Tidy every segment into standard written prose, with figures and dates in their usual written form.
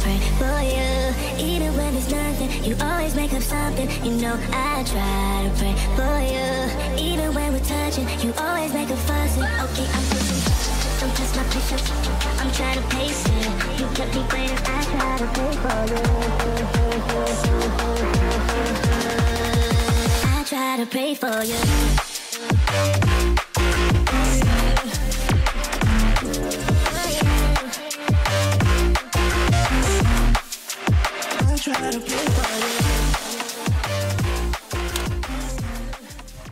pray for you. Even when there's nothing, you always make up something. You know I try to pray for you. Even when we're touching, you always make a fuss. Okay, I'm pushing. Don't touch my patience. I'm trying to pace it. You kept me waiting. I try to pray for you. I try to pray for you.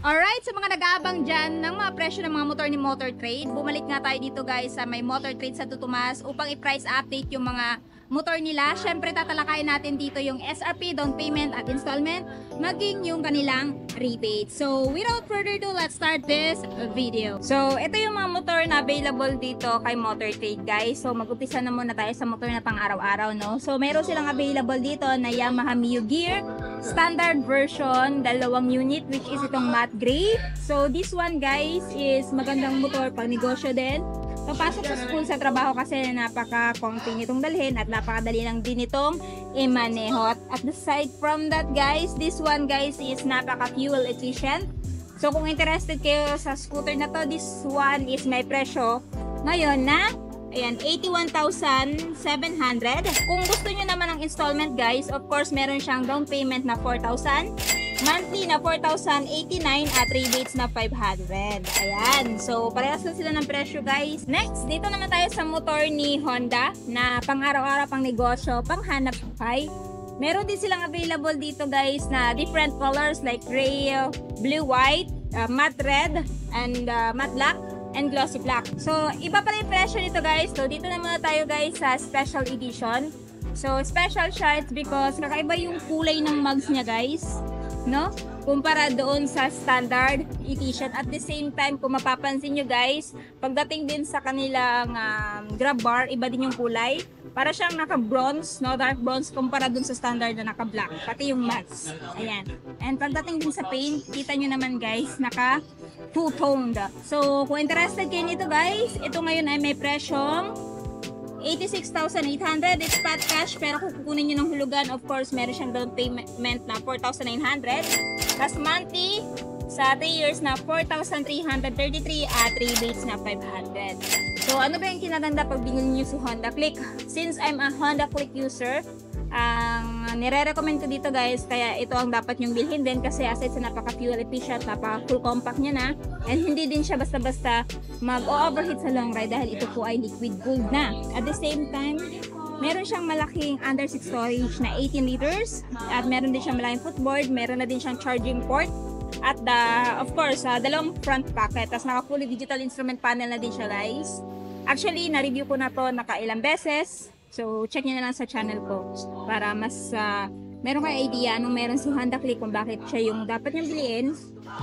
Alright, sa mga nag-aabang dyan ng mga presyo ng mga motor ni Motor Trade, bumalik nga tayo dito guys sa may Motor Trade sa Tutumas upang i-price update yung mga motor nila. Syempre tatalakayin natin dito yung SRP, down payment at installment, maging yung kanilang rebate. So without further ado, let's start this video. So ito yung mga motor na available dito kay Motor Trade guys. So mag-upisa na muna tayo sa motor na pang araw-araw, no? So meron silang available dito na Yamaha Mio Gear standard version, 2 unit, which is itong matte gray. So this one guys is magandang motor pang negosyo din. Papasok sa school, sa trabaho kasi napaka-comfy nitong dalhin at napakadali lang din itong i-maneho. At aside from that guys, this one guys is napaka-fuel efficient. So kung interested kayo sa scooter na to, this one is may presyo ngayon na ayan, 81,700. Kung gusto nyo naman ng installment guys, of course meron siyang down payment na 4,000, monthly na 4,089 at rebates na 500. Ayan, so parehas na sila ng presyo guys. Next, dito naman tayo sa motor ni Honda na pang araw-araw, pang negosyo, pang hanap buhay. Meron din silang available dito guys na different colors like gray, blue, white, matte red, and matte black, and glossy black. So, iba pala yung presyo nito guys. So, dito na muna tayo guys sa special edition. So, special siya it's because kakaiba yung kulay ng mugs niya guys, no? Kumpara doon sa standard edition. At the same time, kung mapapansin nyo guys, pagdating din sa kanilang grab bar, iba din yung kulay. Para siyang naka-bronze, no? Dark bronze kumpara dun sa standard na naka-black. Pati yung mattes. Ayan. And pagdating din sa paint, kita nyo naman guys, naka two-toned. So, kung interested kayo nito guys, ito ngayon ay may presyong 86,800. It's spot cash, pero kung kukunin nyo ng hulugan, of course, meron siyang down payment na 4,900. Tapos monthly, sa 3 years na 4,333 at rebates na 500. So, ano ba yung kinaganda pag binili nyo si Honda Click? Since I'm a Honda Click user, ang nire-recommend ko dito guys, kaya ito ang dapat nyong bilhin din kasi aside sa napaka-fuel efficient, napaka-full compact niya na, and hindi din siya basta-basta mag-overheat sa long ride dahil ito po ay liquid cooled na. At the same time, meron siyang malaking under seat storage na 18 liters at meron din siyang malaking footboard, meron na din siyang charging port at of course, dalawang front pocket, tapos naka-fully digital instrument panel na din siya guys. Actually, na-review ko na to nakailang beses. So, check nyo na lang sa channel ko para mas meron kayo idea anong meron si Honda Click kung bakit siya yung dapat niyong bilhin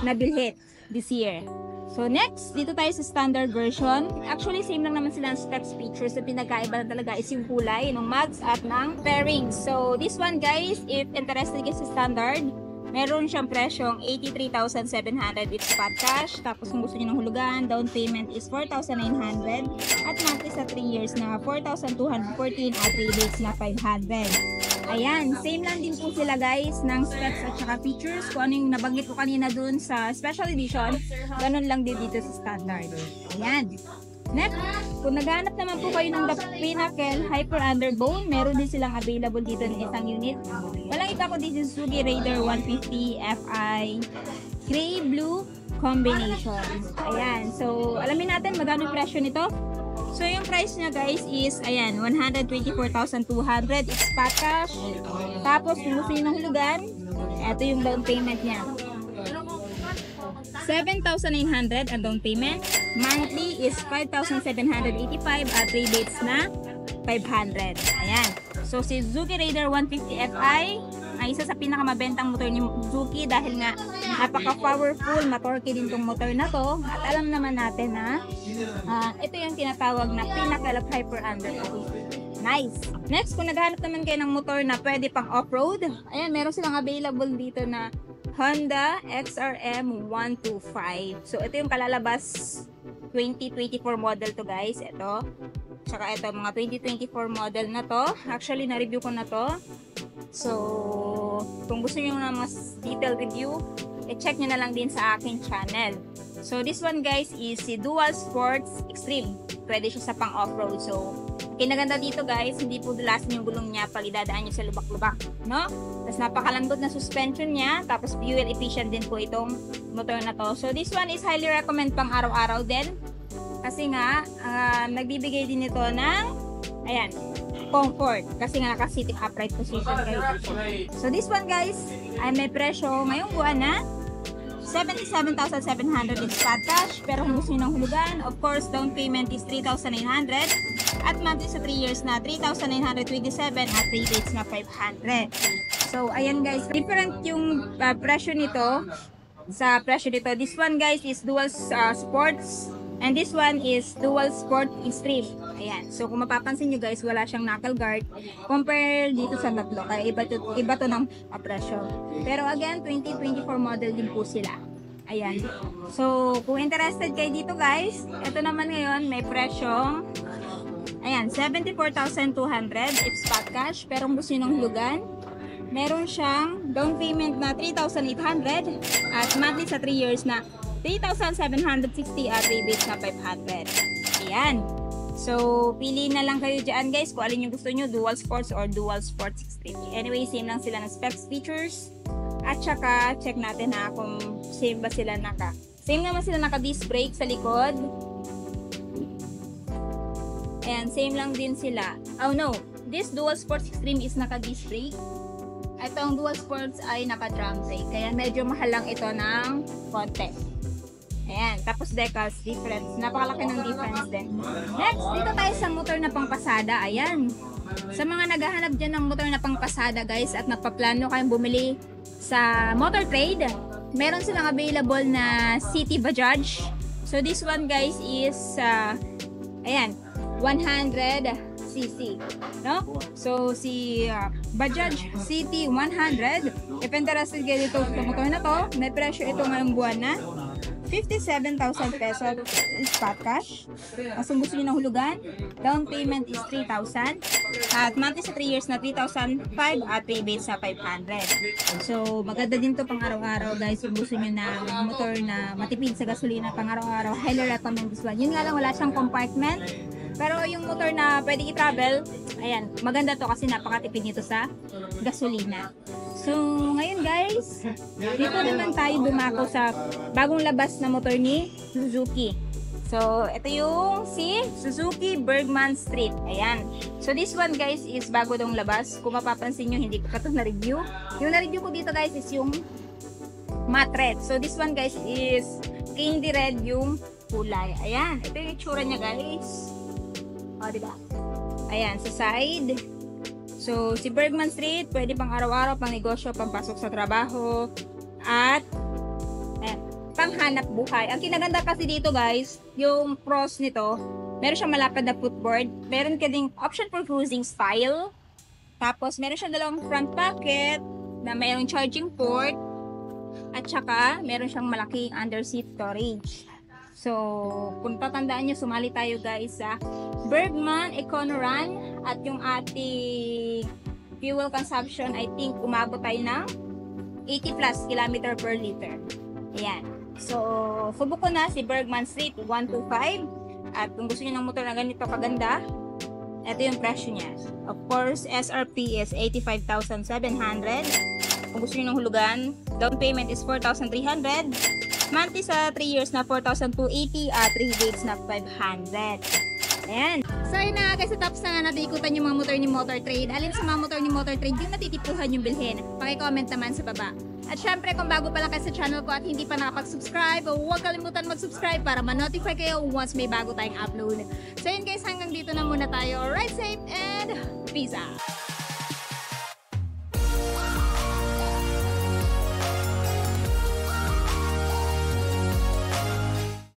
na bilhin this year. So, next, dito tayo sa standard version. Actually, same lang naman sila ang specs, features. Na pinagkaiba na talaga is yung kulay ng mugs at ng fairings. So, this one guys, if interested kayo sa standard, meron siyang presyong 83,700 with spot cash. Tapos kung gusto niyo ng hulugan, down payment is 4,900 at monthly sa 3 years na 4,214 at rebates na 500. Ayan, same lang din po sila guys ng specs at saka features. Kung ano yung nabanggit ko kanina dun sa special edition, ganun lang din dito sa standard. Ayan. Next, kung naghanap naman po kayo ng The Pinnacle Hyper Underbone, meron din silang available dito ng isang unit. Walang iba ko dito Suzuki Raider 150 Fi gray blue combination. Ayan, so alamin natin magkano yung presyo nito. So yung price niya guys is ayan 124,200. It's spot cash. Tapos kung gusto niyo ng hulugan, ito yung down payment niya. 7,900 ang down payment. Monthly is 5,785 at rebates na 500. Ayan. So, si Suzuki Raider 150 Fi ay isa sa pinakamabentang motor ni Suzuki dahil nga napaka-powerful, matorky din tong motor na to. At alam naman natin na ito yung tinatawag na Pinnacle of Hyper Underbone. Nice! Next, kung naghahanap naman kayo ng motor na pwede pang off-road, ayan, meron silang available dito na Honda XRM 125. So, ito yung kalalabas 2024 model to guys. Ito. Tsaka ito, mga 2024 model na to. Actually, na-review ko na to. So, kung gusto nyo na mas detailed review, i-check nyo na lang din sa aking channel. So, this one guys is si Dual Sports Extreme. Pwede siya sa pang off-road. So, kinaganda dito guys, hindi po dulasin yung gulong niya pag idadaan nyo sa lubak-lubak, no? Tapos napakalambot na suspension niya, tapos fuel efficient din po itong motor na to. So this one is highly recommend pang araw-araw din. Kasi nga, nagbibigay din ito ng, ayan, comfort. Kasi nga naka-sitting upright position kayo dito. So this one guys, ay may presyo ngayong buwan na 77,700 in spot cash. Pero kung gusto nyo ng hulugan, of course, down payment is 3,900. At monthly sa 3 years na 3,927 at rebates na 500. So, ayan guys, different yung presyo nito sa presyo nito. This one guys is Dual Sports and this one is Dual Sport Extreme. Ayan. So, kung mapapansin nyo guys, wala siyang knuckle guard compare dito sa tatlo. Kaya iba to ng presyo. Pero again, 2024 model din po sila. Ayan. So, kung interested kayo dito guys, ito naman ngayon may presyong ayan, 74,200 if spot cash. Pero kung gusto nyo ng hulugan, meron siyang down payment na 3,800 at monthly sa 3 years na 3,760 at rebates na 500. Ayan. So, pili na lang kayo dyan guys kung alin yung gusto nyo, Dual Sports or Dual Sports Extreme. Anyway, same lang sila ng specs, features. At saka, check natin na kung same ba sila same naman sila naka-disc brake sa likod. Ayan, same lang din sila. Oh no, this Dual Sports Extreme is naka-disc brake. Itong Dual Sports ay naka-drum brake. Kaya medyo mahal lang ito ng konti. Ayan, tapos decals, difference. Napakalaki ng difference din. Next, dito tayo sa motor na pangpasada. Ayan. Sa mga naghahanap dyan ng motor na pangpasada guys at nagpaplano kayong bumili sa Motor Trade, meron silang available na City Bajaj. So this one guys is, ayan, 100cc, no? So, si Bajaj City 100, if interested kayo dito sa motor na to, may presyo ito ngayong buwan na 57,000 pesos spot cash. Kung gusto nyo ng hulugan, down payment is 3,000 at monthly sa 3 years na 3,005 at rebates sa 500. So, maganda din to pang araw-araw guys. Kung gusto nyo ng motor na matipid sa gasolina pang araw-araw, highly recommend this one. Yun nga lang, wala siyang compartment. Pero yung motor na pwede i-travel, ayan, maganda to kasi napakatipid nito sa gasolina. So, ngayon guys, dito naman tayo dumako sa bagong labas na motor ni Suzuki. So, ito yung si Suzuki Bergman Street. Ayan. So, this one guys is bago dong labas. Kung mapapansin nyo, hindi ko pa ito na-review. Yung na-review ko dito guys is yung matte red. So, this one guys is candy red yung kulay. Ayan. Ito yung itsura niya guys. O, diba? Ayan, sa side. So, si Bergman Street, pwede pang araw-araw, pang negosyo, pang pasok sa trabaho, at pang hanap buhay. Ang kinaganda kasi dito guys, yung pros nito, meron siyang malapad na footboard, meron ka ding option for cruising style, tapos meron siyang dalawang front pocket, na mayroong charging port, at saka meron siyang malaking underseat storage. So, kung tatandaan nyo, sumali tayo guys sa Bergman Econorun at yung ating fuel consumption, I think umabot tayo ng 80 plus km per liter. Ayan. So, subok ko na si Bergman Street 125 at kung gusto nyo ng motor na ganito kaganda, ito yung presyo niya. Of course, SRP is 85,700. Kung gusto nyo ng hulugan, down payment is 4,300. Monthly sa 3 years na 4,280 at rebates na 500. Ayan. So, yun na guys, tapos na nga natin ikutan yung mga motor ni Motor Trade. Alin sa mga motor ni Motor Trade yung natitipuhan yung bilhin? Paki-comment naman sa baba. At syempre, kung bago pa lang kayo sa channel ko at hindi pa nakapag-subscribe, huwag kalimutan mag-subscribe para ma-notify kayo once may bago tayong upload. So, yun guys, hanggang dito na muna tayo. Ride safe and peace out!